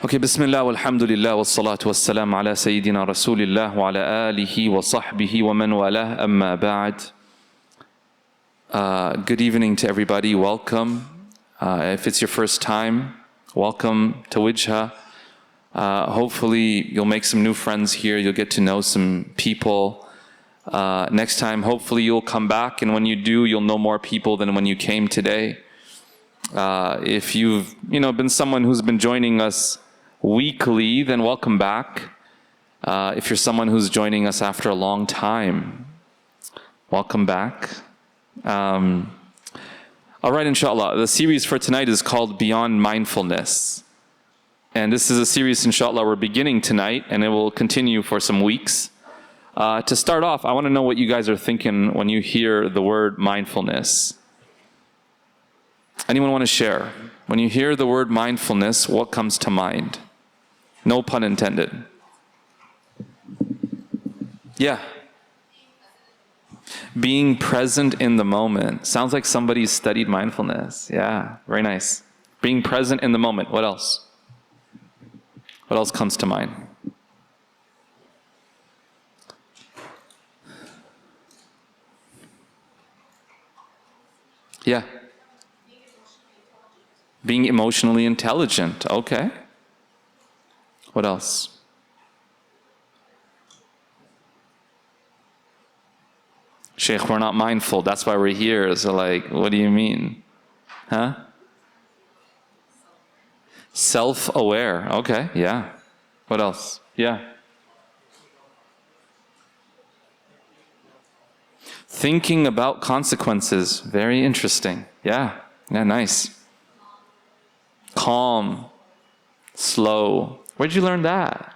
Okay, Bismillah, walhamdulillah, wassalatu wassalam ala Sayyidina Rasulillah wa ala alihi wa sahbihi wa man walah, amma ba'd. Good evening to everybody, welcome. If it's your first time, welcome to Wijhah. Hopefully you'll make some new friends here, you'll get to know some people. Next time, hopefully you'll come back, and when you do, you'll know more people than when you came today. If you've been someone who's been joining us weekly, then welcome back. If you're someone who's joining us after a long time, welcome back. All right, inshallah. The series for tonight is called Beyond Mindfulness. And this is a series, inshallah, we're beginning tonight, and it will continue for some weeks. To start off, I want to know what you guys are thinking when you hear the word mindfulness. Anyone want to share? When you hear the word mindfulness, what comes to mind? No pun intended. Yeah. Being present in the moment. Sounds like somebody studied mindfulness. Yeah, very nice. Being present in the moment. What else? What else comes to mind? Yeah. Being emotionally intelligent. Okay. What else? Shaykh, we're not mindful. That's why we're here. So like, what do you mean? Huh? Self-aware. Okay, yeah. What else? Yeah. Thinking about consequences. Very interesting. Yeah. Yeah, nice. Calm. Slow. Where'd you learn that?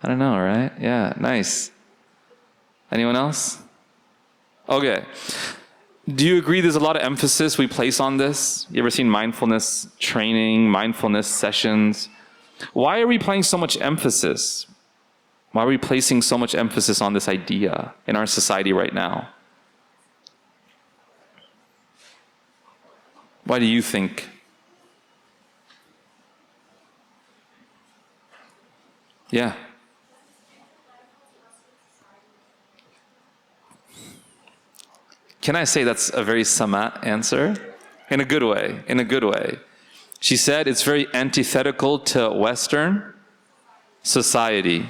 I don't know, right? Yeah, nice. Anyone else? Okay. Do you agree there's a lot of emphasis we place on this? You ever seen mindfulness training, mindfulness sessions? Why are we placing so much emphasis? Why are we placing so much emphasis on this idea in our society right now? Why do you think? Yeah. Can I say that's a very Samat answer? In a good way, in a good way. She said it's very antithetical to Western society.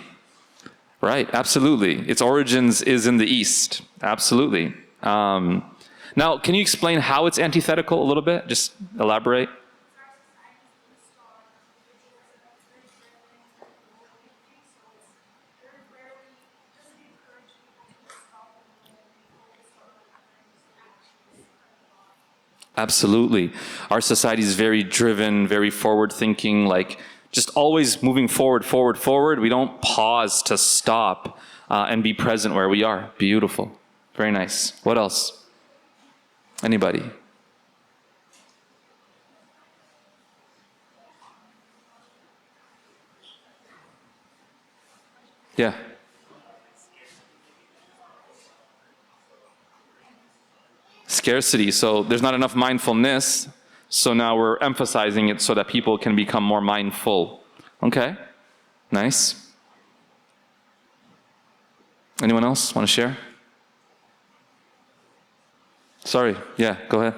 Right, absolutely. Its origins is in the East, absolutely. Now, can you explain how it's antithetical a little bit? Just elaborate. Absolutely. Our society is very driven, very forward-thinking, like just always moving forward, forward, forward. We don't pause to stop and be present where we are. Beautiful. Very nice. What else? Anybody? Yeah. Scarcity, so there's not enough mindfulness, so now we're emphasizing it so that people can become more mindful. Okay, nice. Anyone else want to share? Sorry, yeah, go ahead.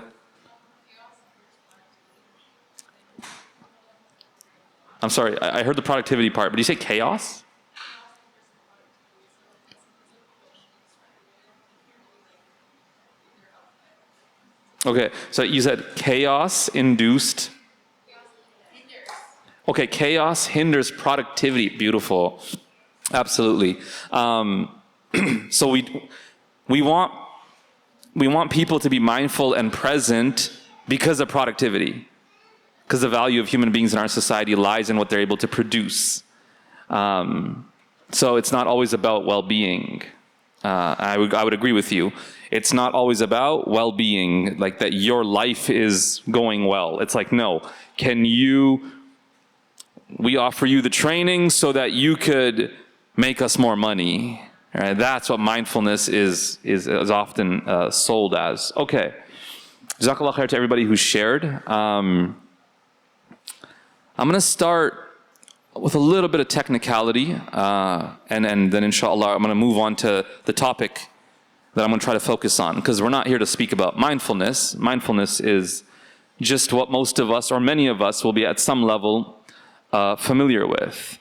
I'm sorry, I heard the productivity part, but did you say chaos? Okay, so you said chaos induced. Okay, chaos hinders productivity. Beautiful. Absolutely. So we want people to be mindful and present because of productivity. Because the value of human beings in our society lies in what they're able to produce. So it's not always about well-being. I would agree with you. It's not always about well-being, like that your life is going well. It's like, no, we offer you the training so that you could make us more money. Right? That's what mindfulness is often sold as. Okay. Jazakallah khair to everybody who shared. I'm going to start with a little bit of technicality, and then inshallah I'm going to move on to the topic that I'm going to try to focus on, because we're not here to speak about mindfulness. Mindfulness is just what most of us, or many of us, will be at some level familiar with.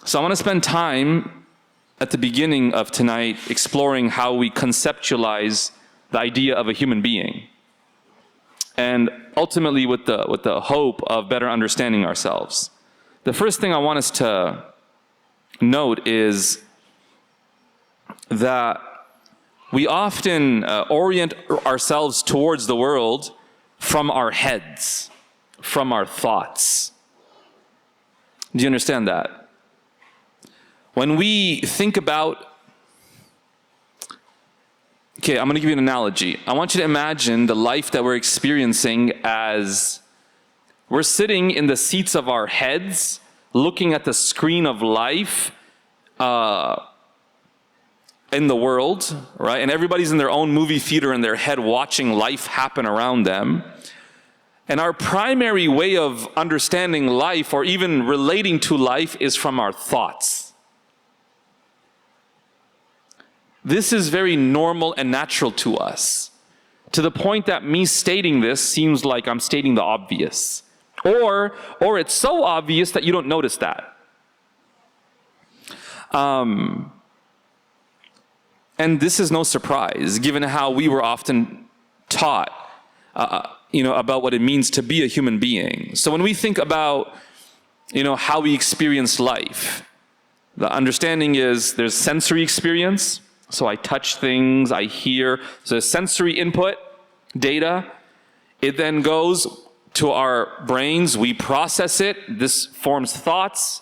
So I want to spend time at the beginning of tonight exploring how we conceptualize the idea of a human being, and ultimately with the hope of better understanding ourselves. The first thing I want us to note is that we often orient ourselves towards the world from our heads, from our thoughts. Do you understand that? When we think about, okay, I'm going to give you an analogy. I want you to imagine the life that we're experiencing as we're sitting in the seats of our heads, looking at the screen of life in the world, right? And everybody's in their own movie theater in their head watching life happen around them. And our primary way of understanding life, or even relating to life, is from our thoughts. This is very normal and natural to us, to the point that me stating this seems like I'm stating the obvious. Or it's so obvious that you don't notice that. And this is no surprise, given how we were often taught, about what it means to be a human being. So when we think about, how we experience life, the understanding is there's sensory experience. So I touch things, I hear. So there's sensory input, data. It then goes to our brains, we process it, this forms thoughts,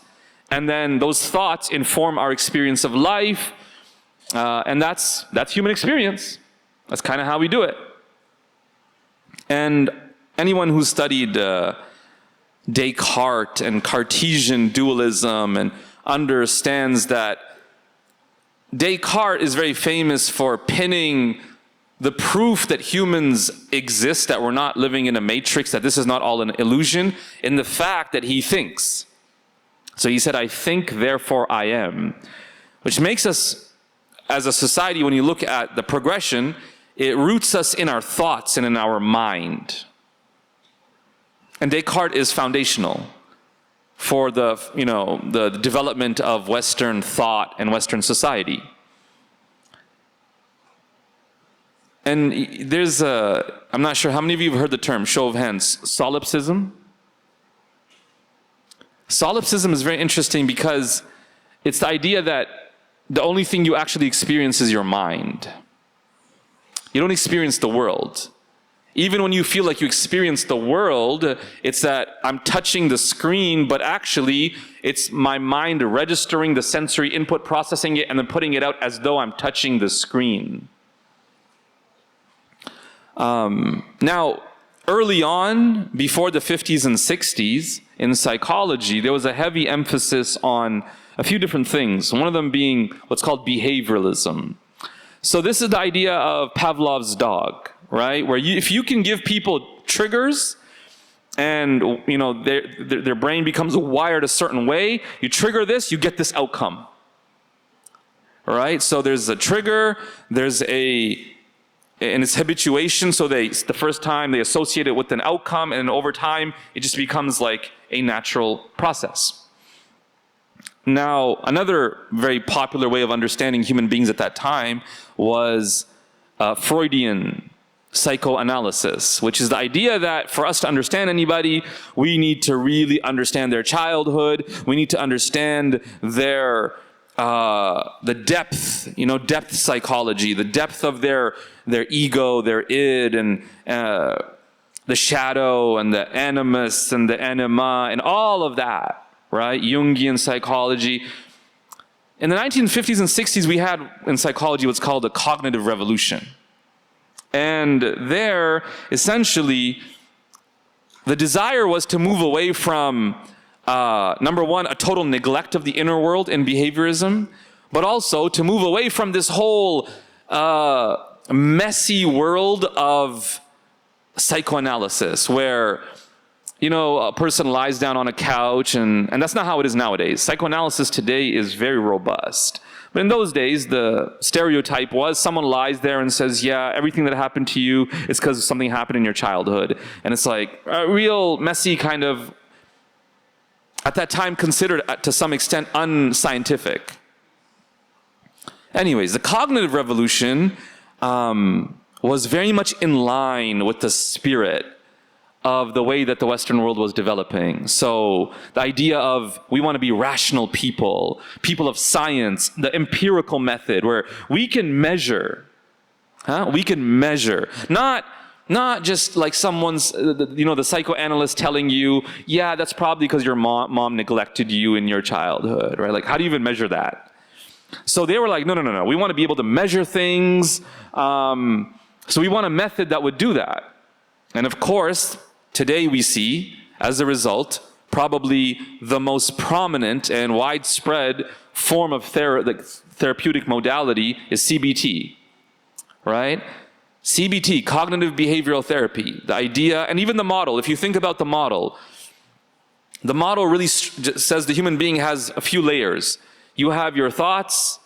and then those thoughts inform our experience of life, and that's human experience. That's kind of how we do it. And anyone who's studied Descartes and Cartesian dualism and understands that Descartes is very famous for pinning the proof that humans exist, that we're not living in a matrix, that this is not all an illusion, in the fact that he thinks. So he said, I think, therefore I am. Which makes us, as a society, when you look at the progression, it roots us in our thoughts and in our mind. And Descartes is foundational for the development of Western thought and Western society. And there's I'm not sure how many of you have heard the term, show of hands, solipsism? Solipsism is very interesting because it's the idea that the only thing you actually experience is your mind. You don't experience the world. Even when you feel like you experience the world, it's that I'm touching the screen, but actually it's my mind registering the sensory input, processing it, and then putting it out as though I'm touching the screen. Now, early on, before the 50s and 60s, in psychology, there was a heavy emphasis on a few different things, one of them being what's called behavioralism. So this is the idea of Pavlov's dog, right? Where if you can give people triggers and their brain becomes wired a certain way, you trigger this, you get this outcome. All right? So there's a trigger, and it's habituation, so the first time they associate it with an outcome, and over time it just becomes like a natural process. Now, another very popular way of understanding human beings at that time was Freudian psychoanalysis, which is the idea that for us to understand anybody, we need to really understand their childhood, we need to understand their the depth, depth psychology, the depth of their ego, their id, and the shadow, and the animus, and the anima, and all of that, right? Jungian psychology. In the 1950s and 60s, we had in psychology what's called a cognitive revolution. And there, essentially, the desire was to move away from number one, a total neglect of the inner world in behaviorism, but also to move away from this whole messy world of psychoanalysis, where a person lies down on a couch, and that's not how it is nowadays. Psychoanalysis today is very robust. But in those days, the stereotype was someone lies there and says, yeah, everything that happened to you is because something happened in your childhood. And it's like a real messy kind of, at that time considered to some extent unscientific. Anyways, the cognitive revolution was very much in line with the spirit of the way that the Western world was developing. So the idea of we want to be rational people, people of science, the empirical method where we can measure, we can measure, not just like someone's, the psychoanalyst telling you, yeah, that's probably because your mom neglected you in your childhood, right? Like, how do you even measure that? So they were like, no, we want to be able to measure things. So we want a method that would do that. And of course, today we see, as a result, probably the most prominent and widespread form of therapeutic modality is CBT, right? CBT, cognitive behavioral therapy, the idea, and even the model. If you think about the model really says the human being has a few layers. You have your thoughts,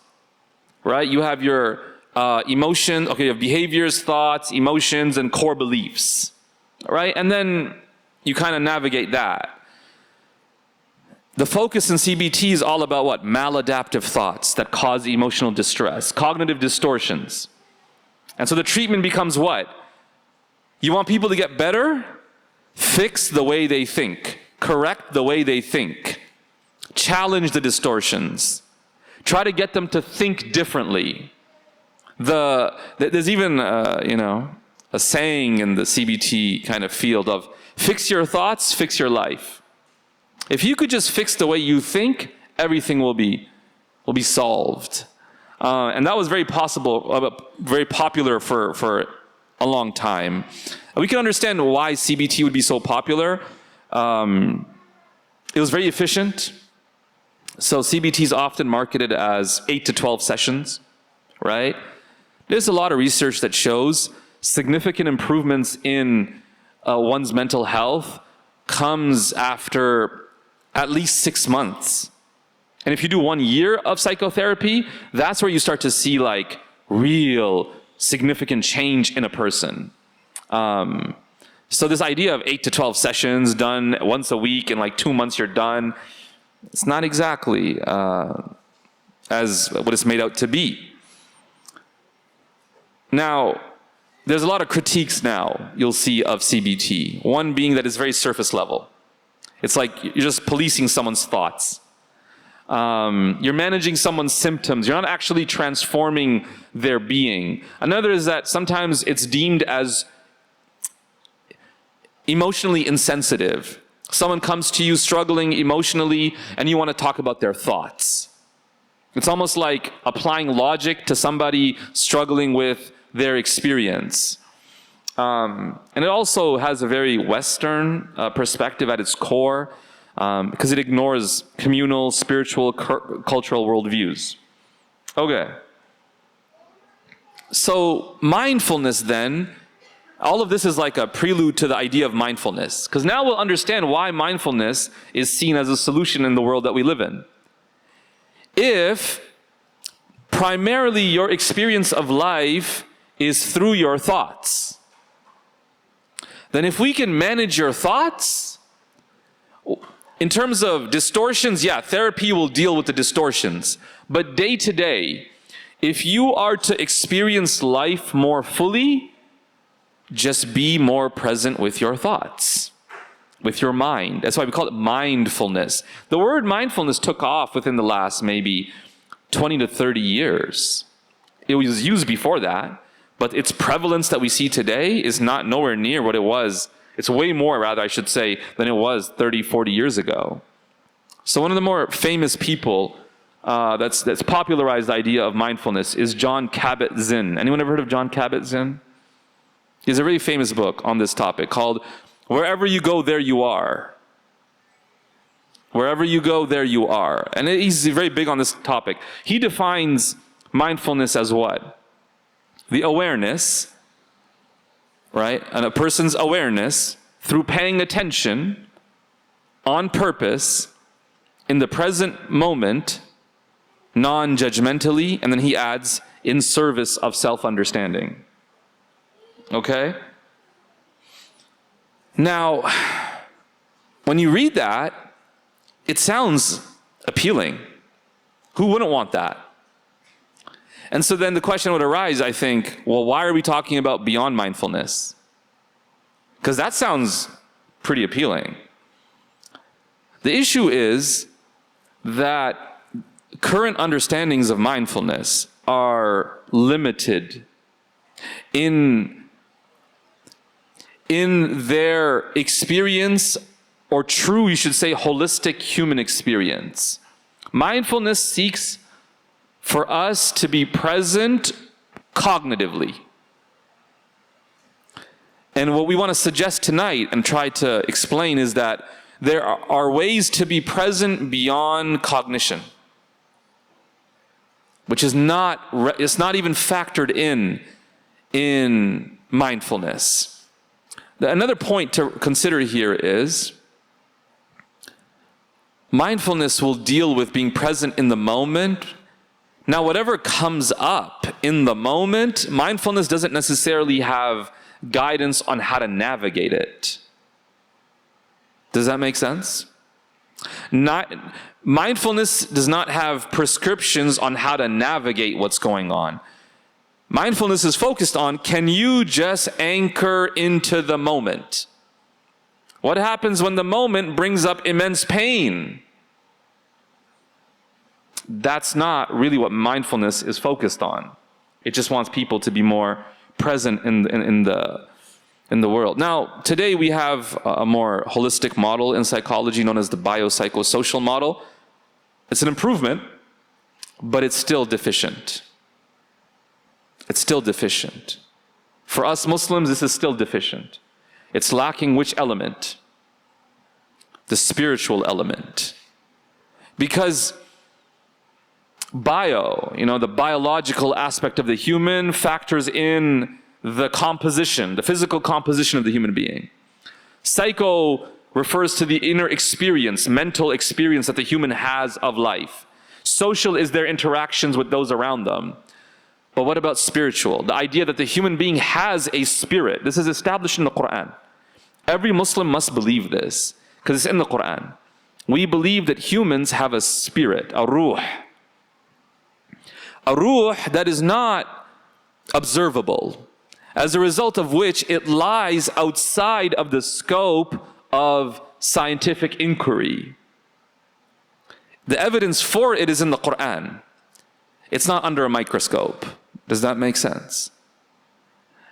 right? You have your emotions, okay, you have behaviors, thoughts, emotions, and core beliefs, right? And then you kind of navigate that. The focus in CBT is all about what? Maladaptive thoughts that cause emotional distress, cognitive distortions. And so the treatment becomes what? You want people to get better? Fix the way they think. Correct the way they think. Challenge the distortions. Try to get them to think differently. There's even, a saying in the CBT kind of field of fix your thoughts, fix your life. If you could just fix the way you think, everything will be solved. And that was very popular for a long time. We can understand why CBT would be so popular. It was very efficient. So CBT is often marketed as 8 to 12 sessions, right? There's a lot of research that shows significant improvements in one's mental health comes after at least 6 months. And if you do 1 year of psychotherapy, that's where you start to see like real significant change in a person. So this idea of 8 to 12 sessions done once a week, in like 2 months you're done, it's not exactly as what it's made out to be. Now, there's a lot of critiques now you'll see of CBT. One being that it's very surface level. It's like you're just policing someone's thoughts. You're managing someone's symptoms. You're not actually transforming their being. Another is that sometimes it's deemed as emotionally insensitive. Someone comes to you struggling emotionally and you want to talk about their thoughts. It's almost like applying logic to somebody struggling with their experience. And it also has a very Western perspective at its core, because it ignores communal, spiritual, cultural worldviews. Okay. So mindfulness then, all of this is like a prelude to the idea of mindfulness, because now we'll understand why mindfulness is seen as a solution in the world that we live in. If primarily your experience of life is through your thoughts, then if we can manage your thoughts, in terms of distortions, yeah, therapy will deal with the distortions. But day to day, if you are to experience life more fully, just be more present with your thoughts, with your mind. That's why we call it mindfulness. The word mindfulness took off within the last maybe 20 to 30 years. It was used before that, but its prevalence that we see today is not nowhere near what it was. It's way more, rather, I should say, than it was 30, 40 years ago. So one of the more famous people that's popularized the idea of mindfulness is Jon Kabat-Zinn. Anyone ever heard of Jon Kabat-Zinn? He has a really famous book on this topic called Wherever You Go, There You Are. Wherever you go, there you are. And he's very big on this topic. He defines mindfulness as what? The awareness, right? And a person's awareness through paying attention on purpose in the present moment, non-judgmentally, and then he adds, in service of self-understanding. Okay? Now, when you read that, it sounds appealing. Who wouldn't want that? And so then the question would arise, I think, well, why are we talking about beyond mindfulness? Because that sounds pretty appealing. The issue is that current understandings of mindfulness are limited in their experience, or true, you should say, holistic human experience. Mindfulness seeks for us to be present cognitively. And what we want to suggest tonight and try to explain is that there are ways to be present beyond cognition, which is it's not even factored in mindfulness. Another point to consider here is mindfulness will deal with being present in the moment. Now, whatever comes up in the moment, mindfulness doesn't necessarily have guidance on how to navigate it. Does that make sense? Mindfulness does not have prescriptions on how to navigate what's going on. Mindfulness is focused on, can you just anchor into the moment? What happens when the moment brings up immense pain? That's not really what mindfulness is focused on. It just wants people to be more present in the world. Now, today we have a more holistic model in psychology known as the biopsychosocial model. It's an improvement, but it's still deficient. It's still deficient. For us Muslims, this is still deficient. It's lacking which element? The spiritual element. Because the biological aspect of the human factors in the composition, the physical composition of the human being. Psycho refers to the inner experience, mental experience that the human has of life. Social is their interactions with those around them. But what about spiritual? The idea that the human being has a spirit. This is established in the Quran. Every Muslim must believe this, because it's in the Quran. We believe that humans have a spirit, a ruh. A ruh that is not observable, as a result of which it lies outside of the scope of scientific inquiry. The evidence for it is in the Quran. It's not under a microscope. Does that make sense?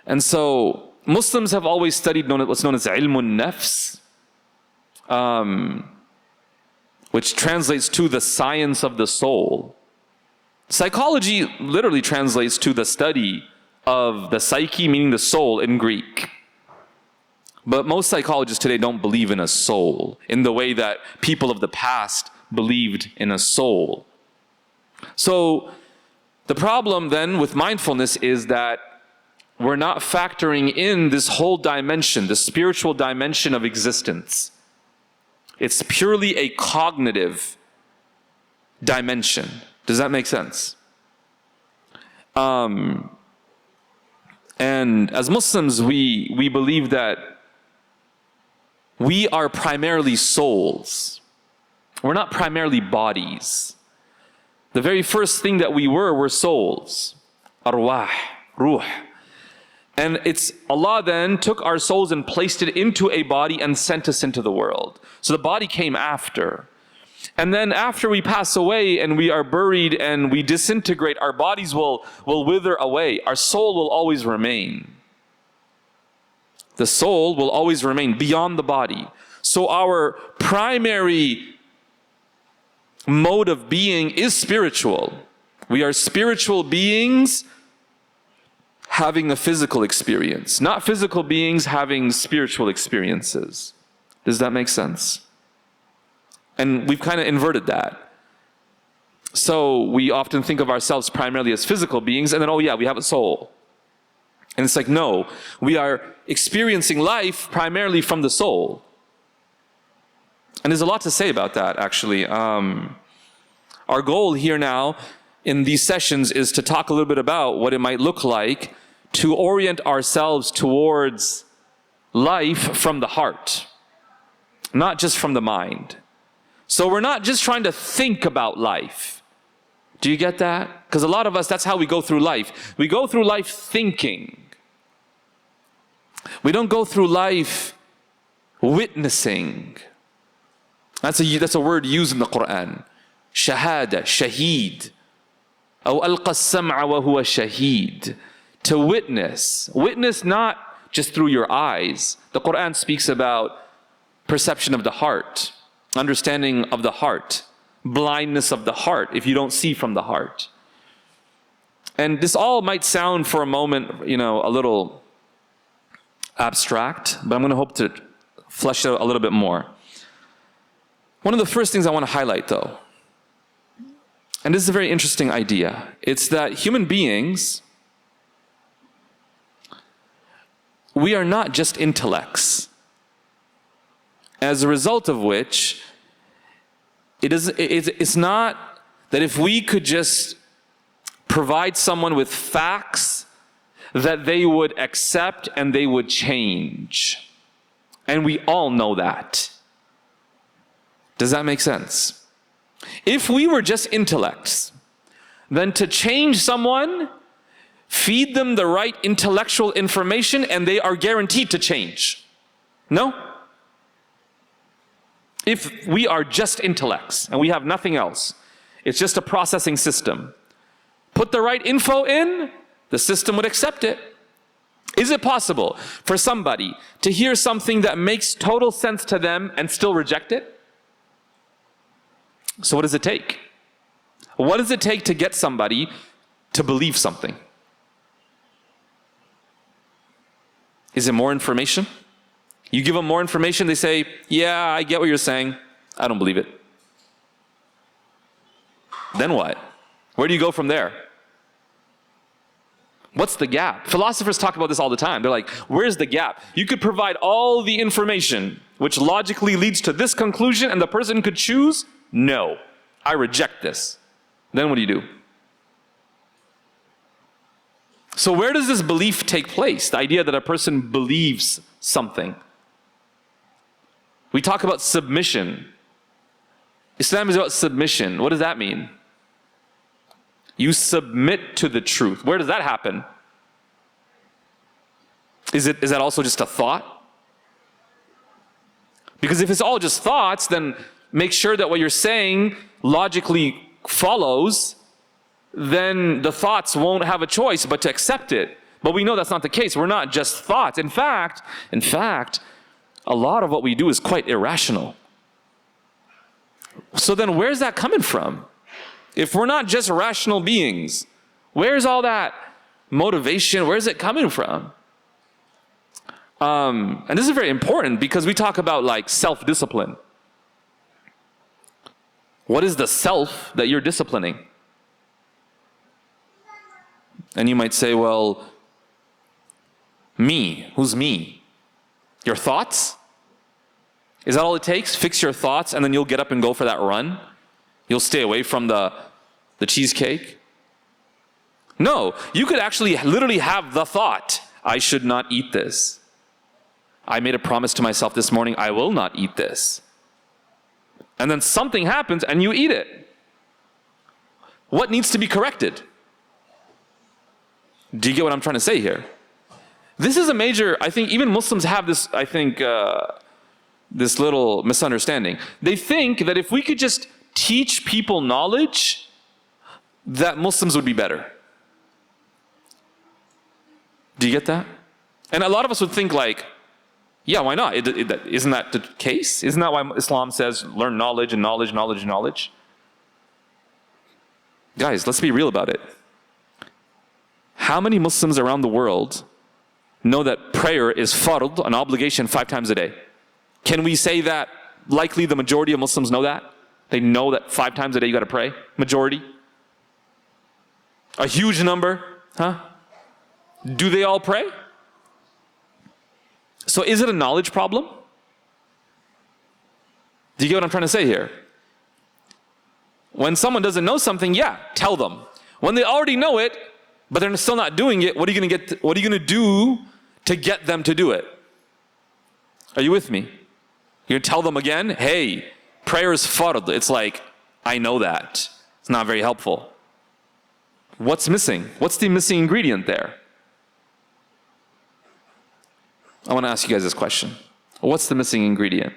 And so Muslims have always studied what's known as ilmun nafs, which translates to the science of the soul. Psychology literally translates to the study of the psyche, meaning the soul in Greek. But most psychologists today don't believe in a soul in the way that people of the past believed in a soul. So the problem then with mindfulness is that we're not factoring in this whole dimension, the spiritual dimension of existence. It's purely a cognitive dimension. Does that make sense? And as Muslims, we believe that we are primarily souls. We're not primarily bodies. The very first thing that we were souls. Arwah, ruh. And it's Allah then took our souls and placed it into a body and sent us into the world. So the body came after. And then after we pass away and we are buried and we disintegrate, our bodies will wither away. Our soul will always remain. The soul will always remain beyond the body. So our primary mode of being is spiritual. We are spiritual beings having a physical experience, not physical beings having spiritual experiences. Does that make sense? And we've kind of inverted that. So we often think of ourselves primarily as physical beings, and then, oh yeah, we have a soul. And it's like, no, we are experiencing life primarily from the soul. And there's a lot to say about that, actually. Our goal here now in these sessions is to talk a little bit about what it might look like to orient ourselves towards life from the heart, not just from the mind. So we're not just trying to think about life. Do you get that? Because a lot of us, that's how we go through life. We go through life thinking. We don't go through life witnessing. That's a word used in the Quran. Shahada, shaheed. أو ألقى السمع وهو شهيد. To witness. Witness not just through your eyes. The Quran speaks about perception of the heart, understanding of the heart, blindness of the heart if you don't see from the heart. And this all might sound for a moment, a little abstract, but I'm going to hope to flesh it out a little bit more. One of the first things I want to highlight, though, and this is a very interesting idea, it's that human beings, we are not just intellects. As a result of which, it's not that if we could just provide someone with facts that they would accept and they would change. And we all know that. Does that make sense? If we were just intellects, then to change someone, feed them the right intellectual information and they are guaranteed to change. No? If we are just intellects and we have nothing else, it's just a processing system. Put the right info in, the system would accept it. Is it possible for somebody to hear something that makes total sense to them and still reject it? So what does it take? What does it take to get somebody to believe something? Is it more information? You give them more information, they say, yeah, I get what you're saying. I don't believe it. Then what? Where do you go from there? What's the gap? Philosophers talk about this all the time. They're like, where's the gap? You could provide all the information which logically leads to this conclusion and the person could choose, no, I reject this. Then what do you do? So where does this belief take place? The idea that a person believes something. We talk about submission. Islam is about submission. What does that mean? You submit to the truth. Where does that happen? Is that also just a thought? Because if it's all just thoughts, then make sure that what you're saying logically follows, then the thoughts won't have a choice but to accept it. But we know that's not the case. We're not just thoughts. In fact, a lot of what we do is quite irrational. So then where's that coming from? If we're not just rational beings, where's all that motivation? Where's it coming from? And this is very important because we talk about like self-discipline. What is the self that you're disciplining? And you might say, well, me. Who's me? Your thoughts? Is that all it takes? Fix your thoughts and then you'll get up and go for that run? You'll stay away from the cheesecake? No, you could actually literally have the thought, I should not eat this. I made a promise to myself this morning, I will not eat this. And then something happens and you eat it. What needs to be corrected? Do you get what I'm trying to say here? This is a major, I think even Muslims have this, this little misunderstanding. They think that if we could just teach people knowledge, that Muslims would be better. Do you get that? And a lot of us would think like, yeah, why not? Isn't that the case? Isn't that why Islam says learn knowledge and knowledge, knowledge, knowledge? Guys, let's be real about it. How many Muslims around the world know that prayer is fard, an obligation 5 times a day? Can we say that likely the majority of Muslims know that? They know that 5 times a day you got to pray? Majority? A huge number? Huh? Do they all pray? So is it a knowledge problem? Do you get what I'm trying to say here? When someone doesn't know something, yeah, tell them. When they already know it, but they're still not doing it, what are you going to do to get them to do it? Are you with me? You're going to tell them again, hey, prayer is fard. It's like, I know that. It's not very helpful. What's missing? What's the missing ingredient there? I want to ask you guys this question. What's the missing ingredient?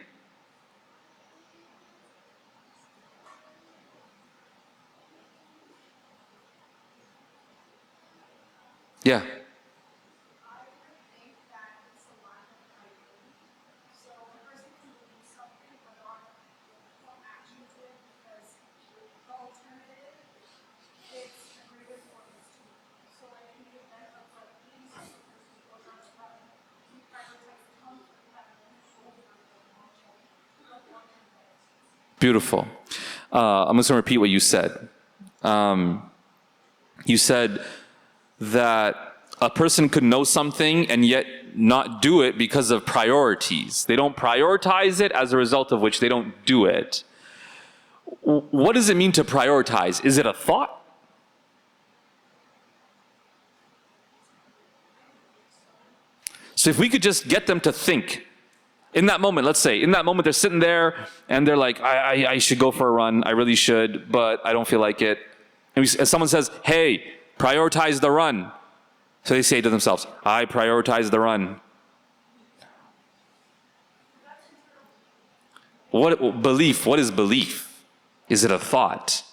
Yeah. Beautiful. I'm just going to repeat what you said. You said that a person could know something and yet not do it because of priorities. They don't prioritize it, as a result of which they don't do it. What does it mean to prioritize? Is it a thought? So if we could just get them to think, in that moment, let's say, in that moment they're sitting there and they're like, I should go for a run, I really should, but I don't feel like it. And someone says, hey, prioritize the run. So they say to themselves, I prioritize the run. What is belief? Is it a thought?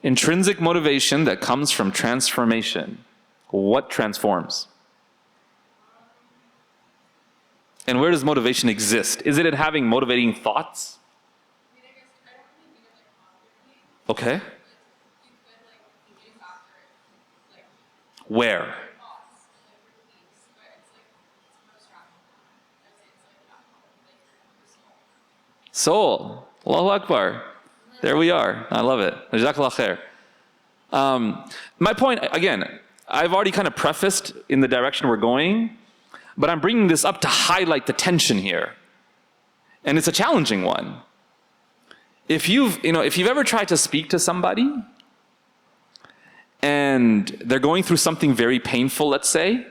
Intrinsic motivation that comes from transformation. What transforms? And where does motivation exist? Is it in having motivating thoughts? Okay. Where? Soul. Allahu Akbar. There we are. I love it. Jazakallah khair. My point, again, I've already kind of prefaced in the direction we're going, but I'm bringing this up to highlight the tension here. And it's a challenging one. If you've ever tried to speak to somebody and they're going through something very painful, let's say,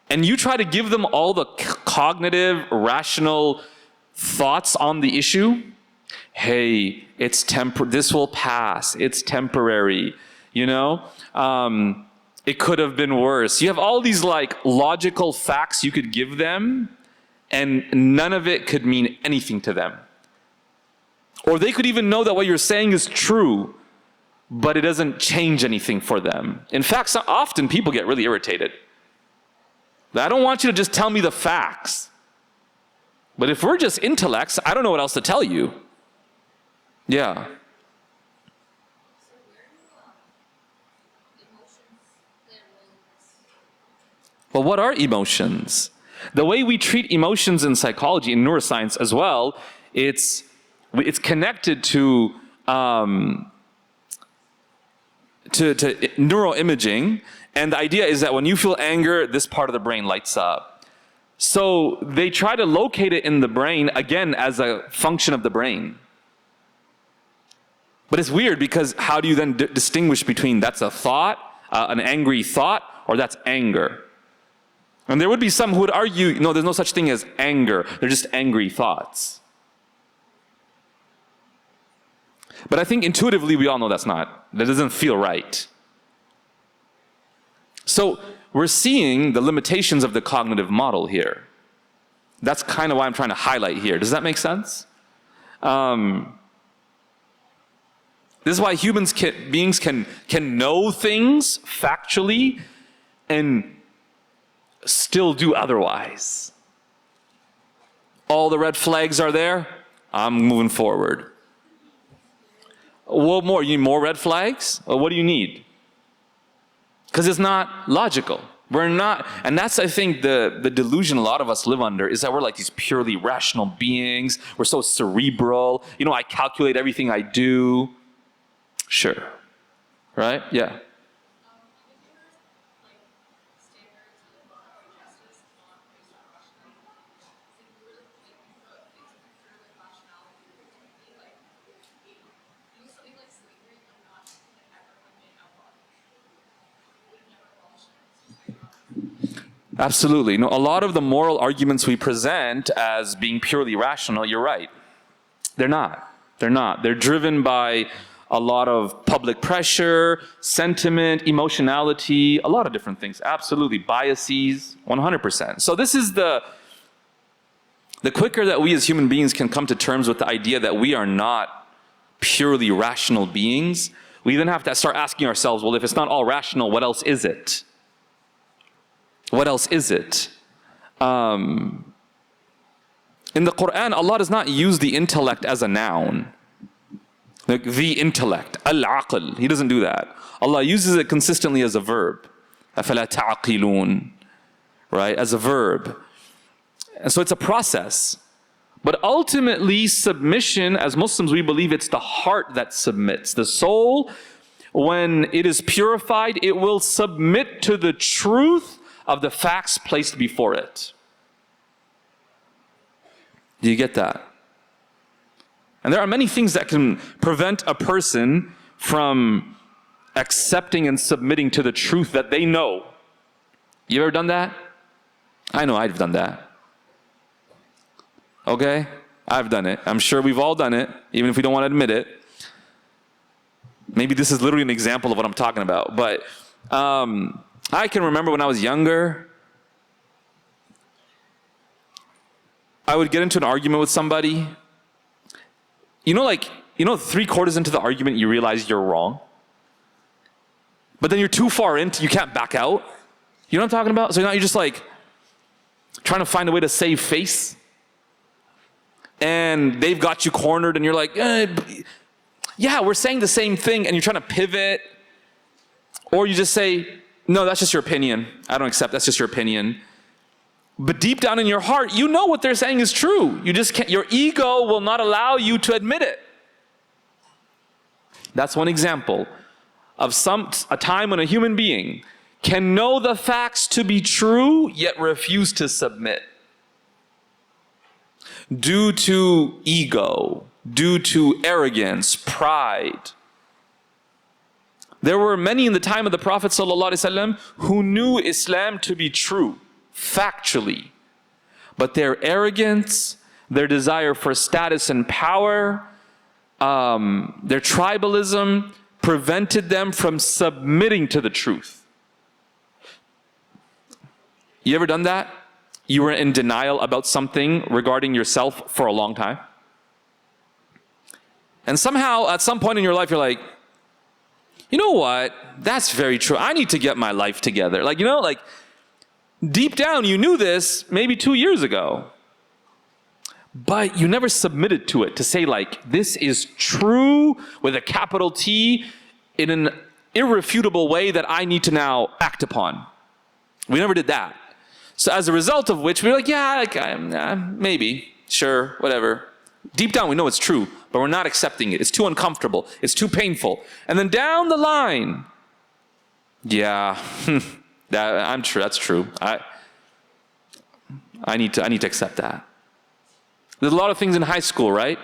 and you try to give them all the cognitive, rational thoughts on the issue, hey, this will pass, it's temporary, it could have been worse. You have all these like logical facts you could give them, and none of it could mean anything to them. Or they could even know that what you're saying is true, but it doesn't change anything for them. In fact, often people get really irritated. I don't want you to just tell me the facts. But if we're just intellects, I don't know what else to tell you. Yeah. Well, what are emotions? The way we treat emotions in psychology, in neuroscience as well, it's connected to neuroimaging, and the idea is that when you feel anger, this part of the brain lights up. So they try to locate it in the brain, again, as a function of the brain. But it's weird, because how do you then distinguish between that's a thought, an angry thought, or that's anger? And there would be some who would argue, no, there's no such thing as anger. They're just angry thoughts. But I think intuitively we all know that doesn't feel right. So we're seeing the limitations of the cognitive model here. That's kind of why I'm trying to highlight here. Does that make sense? This is why beings can know things factually and still do otherwise. All the red flags are there, I'm moving forward. What more? You need more red flags? Or what do you need? Because it's not logical. We're not, and that's, I think, the delusion a lot of us live under, is that we're like these purely rational beings. We're so cerebral. You know, I calculate everything I do. Sure. Right? Yeah. Absolutely. No, a lot of the moral arguments we present as being purely rational, you're right. They're not. They're not. They're driven by a lot of public pressure, sentiment, emotionality, a lot of different things. Absolutely. Biases, 100%. So this is the quicker that we as human beings can come to terms with the idea that we are not purely rational beings, we then have to start asking ourselves, well, if it's not all rational, what else is it? What else is it? In the Quran, Allah does not use the intellect as a noun. Like the intellect, al-aql. He doesn't do that. Allah uses it consistently as a verb. أَفَلَا تَعْقِلُونَ. Right? As a verb. And so it's a process. But ultimately, submission, as Muslims, we believe it's the heart that submits. The soul, when it is purified, it will submit to the truth of the facts placed before it. Do you get that? And there are many things that can prevent a person from accepting and submitting to the truth that they know. You ever done that? I know I've done that. Okay? I've done it. I'm sure we've all done it, even if we don't want to admit it. Maybe this is literally an example of what I'm talking about. But I can remember when I was younger, I would get into an argument with somebody. You know, 3/4 into the argument, you realize you're wrong. But then you're too far into, you can't back out. You know what I'm talking about? So now you're just like trying to find a way to save face. And they've got you cornered and you're like, yeah, we're saying the same thing, and you're trying to pivot. Or you just say, no, that's just your opinion. I don't accept, that's just your opinion. But deep down in your heart, you know what they're saying is true. You just can't, your ego will not allow you to admit it. That's one example of a time when a human being can know the facts to be true, yet refuse to submit. Due to ego, due to arrogance, pride. There were many in the time of the Prophet ﷺ who knew Islam to be true, factually. But their arrogance, their desire for status and power, their tribalism prevented them from submitting to the truth. You ever done that? You were in denial about something regarding yourself for a long time. And somehow, at some point in your life, you're like, you know what? That's very true. I need to get my life together. Deep down, you knew this maybe 2 years ago. But you never submitted to it to say, this is true with a capital T in an irrefutable way that I need to now act upon. We never did that. So as a result of which, we're like, yeah, maybe, sure, whatever. Deep down, we know it's true, but we're not accepting it. It's too uncomfortable. It's too painful. And then down the line, yeah, I'm true. That's true. I need to accept that. There's a lot of things in high school, right?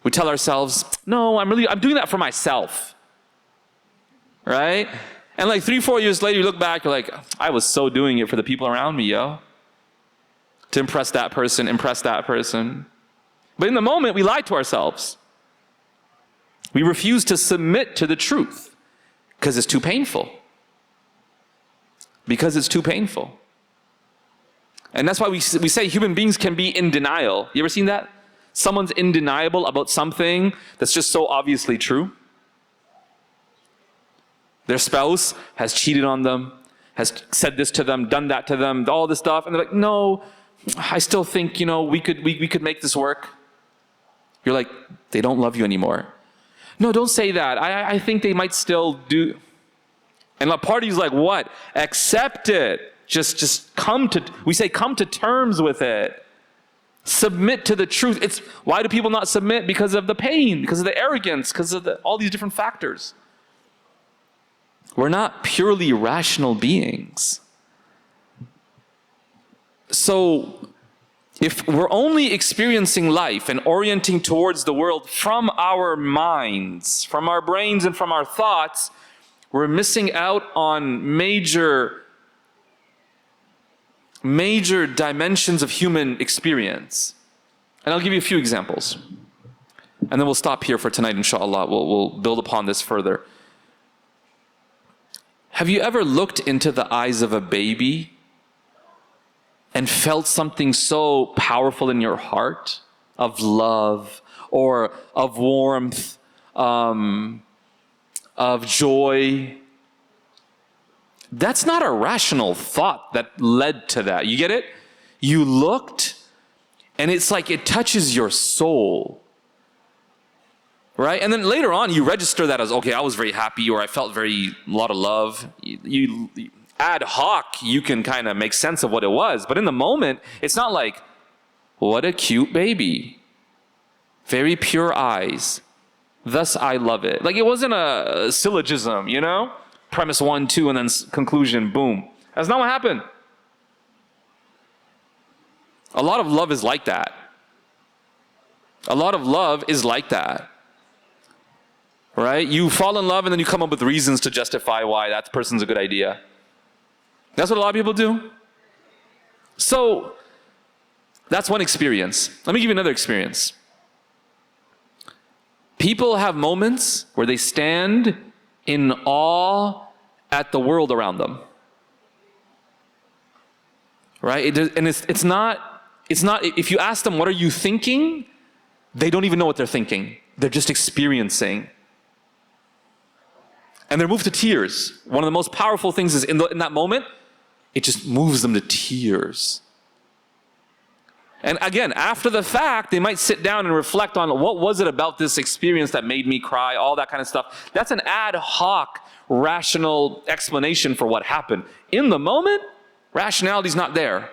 We tell ourselves, no, I'm doing that for myself, right? And 3-4 years later, you look back, you're like, I was so doing it for the people around me, yo. To impress that person, impress that person. But in the moment, we lie to ourselves. We refuse to submit to the truth because it's too painful. Because it's too painful. And that's why we say human beings can be in denial. You ever seen that? Someone's in denial about something that's just so obviously true. Their spouse has cheated on them, has said this to them, done that to them, all this stuff. And they're like, no, I still think, we could make this work. You're like, they don't love you anymore. No, don't say that. I think they might still do. And a party's like, what? Accept it. Just come to terms with it. Submit to the truth. Why do people not submit? Because of the pain, because of the arrogance, because of all these different factors. We're not purely rational beings. So if we're only experiencing life and orienting towards the world from our minds, from our brains and from our thoughts, we're missing out on major dimensions of human experience. And I'll give you a few examples. And then we'll stop here for tonight, inshallah. We'll build upon this further. Have you ever looked into the eyes of a baby and felt something so powerful in your heart of love or of warmth, of joy? That's not a rational thought that led to that. You get it? You looked, and it's like it touches your soul. Right? And then later on, you register that as, okay, I was very happy, or I felt a lot of love. You ad hoc, you can kind of make sense of what it was. But in the moment, it's not like, what a cute baby. Very pure eyes. Thus I love it. Like, it wasn't a syllogism, you know? Premise 1, 2, and then conclusion, boom. That's not what happened. A lot of love is like that. A lot of love is like that. Right? You fall in love and then you come up with reasons to justify why that person's a good idea. That's what a lot of people do. So, that's one experience. Let me give you another experience. People have moments where they stand in awe at the world around them. Right? And it's not, if you ask them, what are you thinking? They don't even know what they're thinking. They're just experiencing. And they're moved to tears. One of the most powerful things is in that moment, it just moves them to tears. And again, after the fact, they might sit down and reflect on what was it about this experience that made me cry, all that kind of stuff. That's an ad hoc, rational explanation for what happened. In the moment, rationality's not there.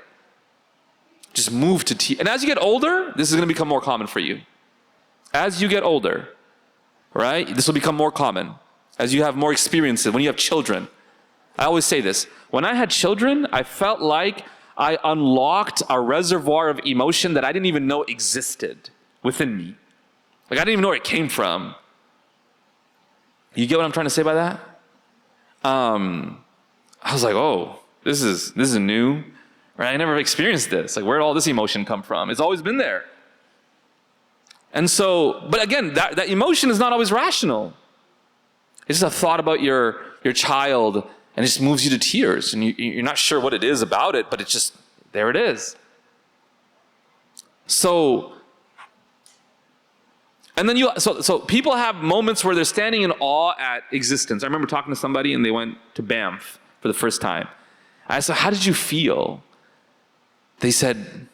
Just move to tears. And as you get older, this is going to become more common for you. As you get older, right, this will become more common. As you have more experiences, when you have children. I always say this. When I had children, I felt like I unlocked a reservoir of emotion that I didn't even know existed within me. Like, I didn't even know where it came from. You get what I'm trying to say by that? I was like, oh, this is new. Right? I never experienced this. Like, where did all this emotion come from? It's always been there. And so, but again, that emotion is not always rational. It's just a thought about your child, and it just moves you to tears, and you're not sure what it is about it, but it's just, there it is. So, and then so people have moments where they're standing in awe at existence. I remember talking to somebody, and they went to Banff for the first time. I said, how did you feel? They said,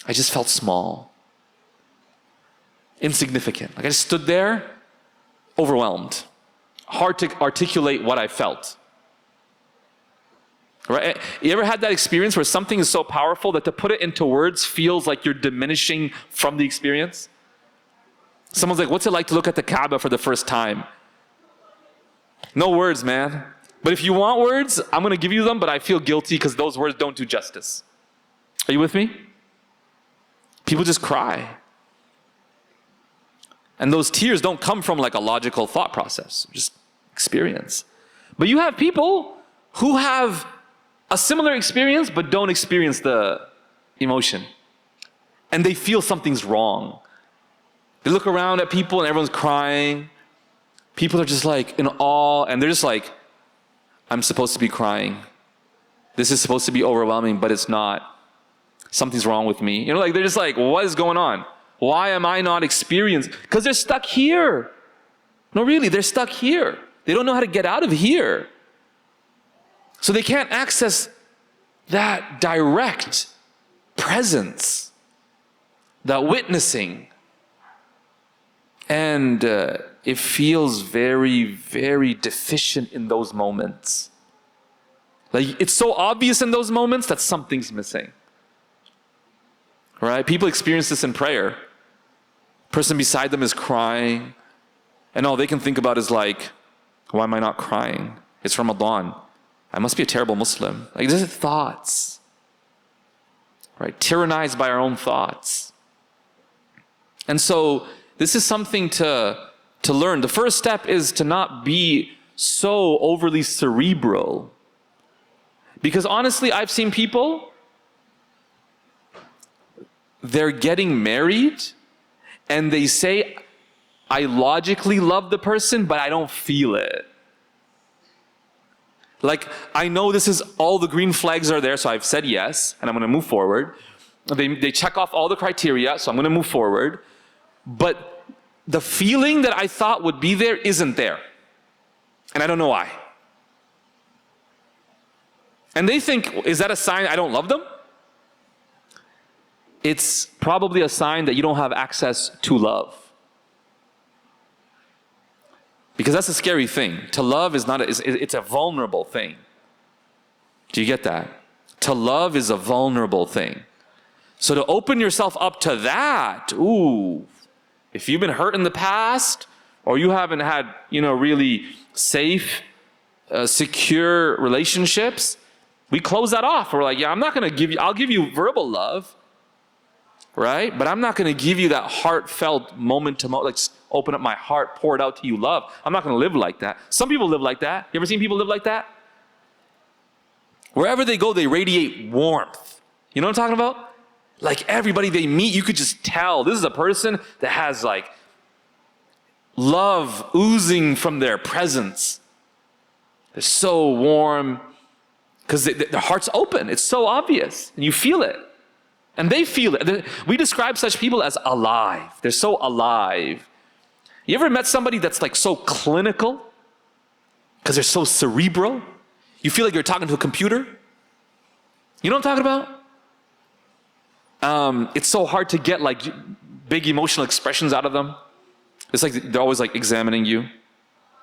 I just felt small. Insignificant. Like, I just stood there, overwhelmed. Hard to articulate what I felt. Right? You ever had that experience where something is so powerful that to put it into words feels like you're diminishing from the experience? Someone's like, what's it like to look at the Kaaba for the first time? No words, man. But if you want words, I'm going to give you them, but I feel guilty because those words don't do justice. Are you with me? People just cry. And those tears don't come from like a logical thought process, just experience. But you have people who have a similar experience but don't experience the emotion. And they feel something's wrong. They look around at people and everyone's crying. People are just like in awe, and they're just like, I'm supposed to be crying. This is supposed to be overwhelming, but it's not. Something's wrong with me. You know, like they're just like, what is going on? Why am I not experiencing? Because they're stuck here. No, really, they're stuck here. They don't know how to get out of here. So they can't access that direct presence, that witnessing. And it feels very, very deficient in those moments. Like, it's so obvious in those moments that something's missing. Right? People experience this in prayer. Person beside them is crying, and all they can think about is like, why am I not crying? It's Ramadan. I must be a terrible Muslim. Like, these are thoughts. Right? Tyrannized by our own thoughts. And so this is something to learn. The first step is to not be so overly cerebral. Because honestly, I've seen people, they're getting married and they say, I logically love the person, but I don't feel it. Like, I know this is, all the green flags are there, so I've said yes, and I'm going to move forward. They check off all the criteria, so I'm going to move forward. But the feeling that I thought would be there isn't there. And I don't know why. And they think, is that a sign I don't love them? It's probably a sign that you don't have access to love. Because that's a scary thing. To love is not, it's a vulnerable thing. Do you get that? To love is a vulnerable thing. So to open yourself up to that, ooh, if you've been hurt in the past, or you haven't had, really safe, secure relationships, we close that off. We're like, yeah, I'm not going to give you, I'll give you verbal love, right? But I'm not going to give you that heartfelt moment to moment, like open up my heart, pour it out to you love. I'm not going to live like that. Some people live like that. You ever seen people live like that? Wherever they go, they radiate warmth. You know what I'm talking about? Like everybody they meet, you could just tell this is a person that has like love oozing from their presence. They're so warm because their heart's open. It's so obvious and you feel it. And they feel it. We describe such people as alive. They're so alive. You ever met somebody that's like so clinical because they're so cerebral? You feel like you're talking to a computer? You know what I'm talking about? It's so hard to get like big emotional expressions out of them. It's like they're always like examining you,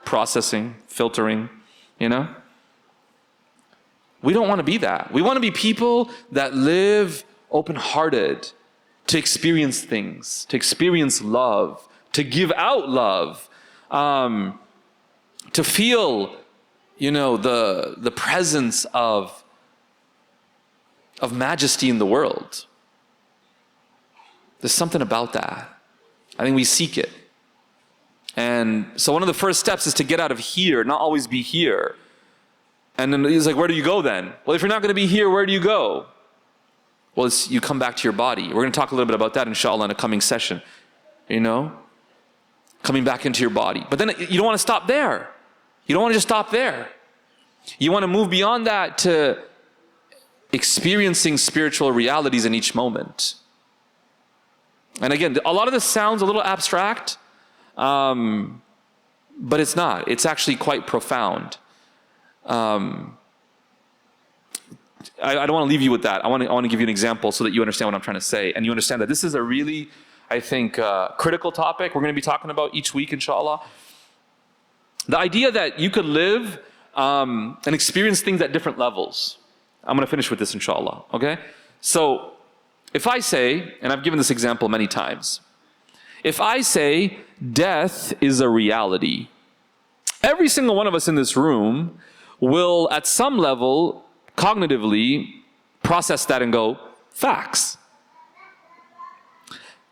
processing, filtering, We don't want to be that. We want to be people that live open-hearted, to experience things, to experience love, to give out love, to feel, the presence of majesty in the world. There's something about that. I think we seek it. And so one of the first steps is to get out of here, not always be here. And then he's like, where do you go then? Well, if you're not going to be here, where do you go? Well, you come back to your body. We're going to talk a little bit about that, inshallah, in a coming session. Coming back into your body. But then you don't want to stop there. You don't want to just stop there. You want to move beyond that to experiencing spiritual realities in each moment. And again, a lot of this sounds a little abstract, but it's not. It's actually quite profound. I don't want to leave you with that. I want to give you an example so that you understand what I'm trying to say. And you understand that this is a really, I think, critical topic we're going to be talking about each week, inshallah. The idea that you could live and experience things at different levels. I'm going to finish with this, inshallah. Okay? So, if I say, and I've given this example many times, if I say death is a reality, every single one of us in this room will, at some level, cognitively process that and go, facts.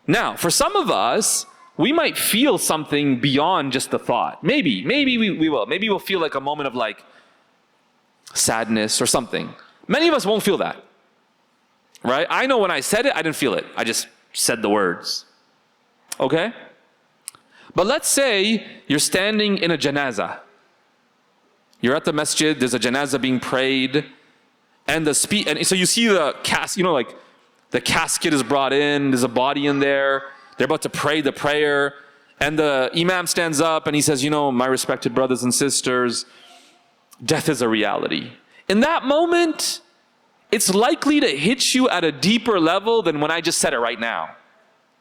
Now, for some of us, we might feel something beyond just the thought. Maybe we will. Maybe we'll feel like a moment of like sadness or something. Many of us won't feel that. Right? I know when I said it, I didn't feel it. I just said the words. Okay? But let's say you're standing in a janazah. You're at the masjid, there's a janazah being prayed, and so you see the casket, the casket is brought in, there's a body in there, they're about to pray the prayer, and the imam stands up and he says, my respected brothers and sisters, death is a reality. In that moment, it's likely to hit you at a deeper level than when I just said it right now,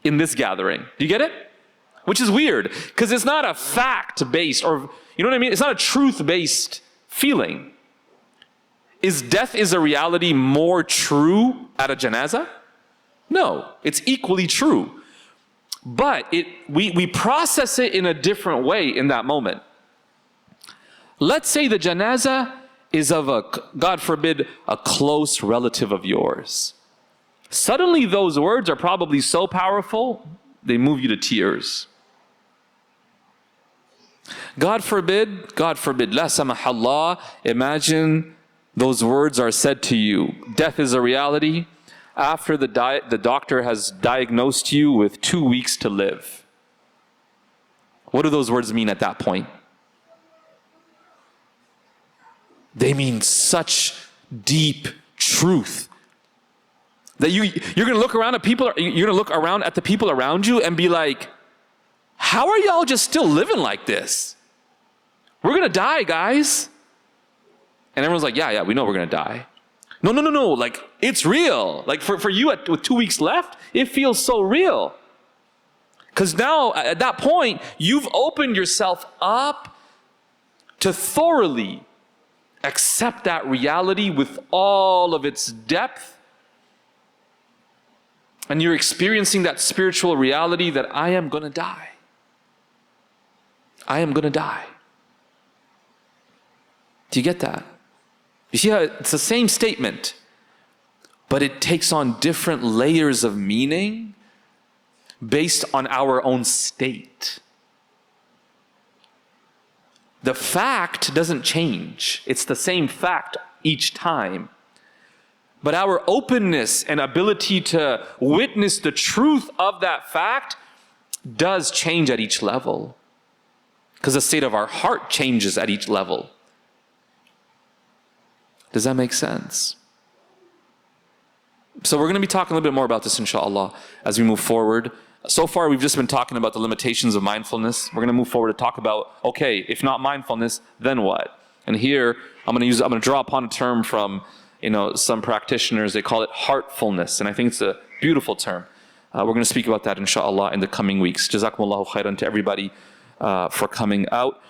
in this gathering. Do you get it? which is weird, because it's not a fact-based, or, you know what I mean? It's not a truth-based feeling. Is death is a reality more true at a janazah? No, it's equally true. But we process it in a different way in that moment. Let's say the janazah is of a, God forbid, a close relative of yours. Suddenly those words are probably so powerful, they move you to tears. God forbid, la samahallah, imagine those words are said to you. Death is a reality. After the doctor has diagnosed you with 2 weeks to live. What do those words mean at that point? They mean such deep truth that you're going to look around at people. You're going to look around at the people around you and be like, "How are y'all just still living like this? We're going to die, guys." And everyone's like, "Yeah, we know we're going to die." No, like, it's real. Like, for you with 2 weeks left, it feels so real. Because now, at that point, you've opened yourself up to thoroughly accept that reality with all of its depth. And you're experiencing that spiritual reality that I am going to die. I am going to die. Do you get that? You see how it's the same statement, but it takes on different layers of meaning based on our own state. The fact doesn't change. It's the same fact each time. But our openness and ability to witness the truth of that fact does change at each level. Because the state of our heart changes at each level. Does that make sense? So we're going to be talking a little bit more about this, inshallah, as we move forward. So far, we've just been talking about the limitations of mindfulness. We're going to move forward to talk about, okay, if not mindfulness, then what? And here, I'm going to draw upon a term from, some practitioners. They call it heartfulness, and I think it's a beautiful term. We're going to speak about that, inshallah, in the coming weeks. Jazakumullahu khairan to everybody for coming out.